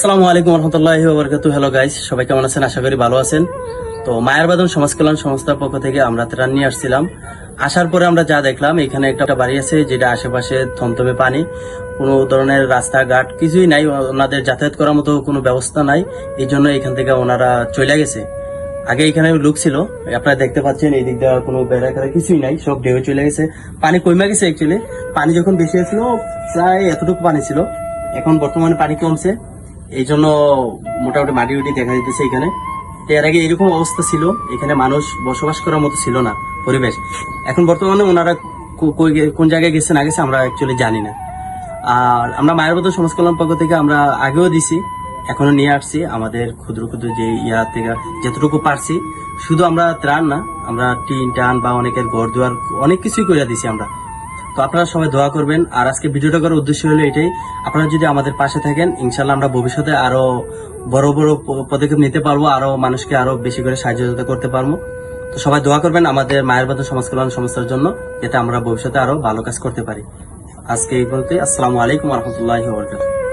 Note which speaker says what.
Speaker 1: আসসালামু আলাইকুম রহমতুল্লাহি ওয়া বারাকাতুহু। হ্যালো গাইস, সবাই কেমন আছেন? আশা করি ভালো আছেন। তো মায়ের বাঁধন সমাজ কল্যাণ সংস্থার পক্ষ থেকে আমরা ত্রাণ নিয়ে আসছিলাম। আসার পরে আমরা যা দেখলাম, এখানে একটা বাড়ি আছে যেটা আশেপাশে থমথমে পানি, কোনো ধরনের রাস্তাঘাট কিছুই নাই, ওনাদের যাতায়াত করার মতো কোনো ব্যবস্থা নাই। এই জন্য এখান থেকে ওনারা চলে গেছে। আগে এখানে লোক ছিল, আপনারা দেখতে পাচ্ছেন এই দিক দিয়ে কোনো বেড়া কিছুই নাই, সব ঢেউ চলে গেছে। পানি কমে গেছে অ্যাকচুয়ালি। পানি যখন বেশি হয়েছিল প্রায় এতটুকু পানি ছিল, এখন বর্তমানে পানি কমছে। এই জন্য মোটামুটি মাটি উটি দেখা যেতেছে এখানে। তো এর আগে এরকম অবস্থা ছিল, এখানে মানুষ বসবাস করার মতো ছিল না পরিবেশ। এখন বর্তমানে ওনারা কোন জায়গায় গেছে না গেছে আমরা অ্যাকচুয়ালি জানি না। আর আমরা মায়ের বাঁধন সমাজ কল্যাণ পক্ষ থেকে আমরা আগেও দিছি, এখনো নিয়ে আসছি আমাদের ক্ষুদ্র ক্ষুদ্র যে ইয়া থেকে যতটুকু পারছি। শুধু আমরা ত্রাণ না, আমরা টিন টান বা অনেকের ঘর দুয়ার অনেক কিছুই করে দিছি আমরা। তো আপনারা সবাই দোয়া করবেন। আর আজকে ভিডিওটা করার উদ্দেশ্য হলো এটাই, আপনারা যদি আমাদের পাশে থাকেন ইনশাল্লাহ আমরা ভবিষ্যতে আরো বড় বড় পদক্ষেপ নিতে পারবো, আরো মানুষকে আরো বেশি করে সাহায্য করতে পারবো। তো সবাই দোয়া করবেন আমাদের মায়ের বাঁধন সমাজ কল্যাণ সংস্থার জন্য, যাতে আমরা ভবিষ্যতে আরো ভালো কাজ করতে পারি। আজকে এই পর্যন্ত। আসসালামু আলাইকুম রহমতুল্লাহি ওয়া বারাকাতুহু।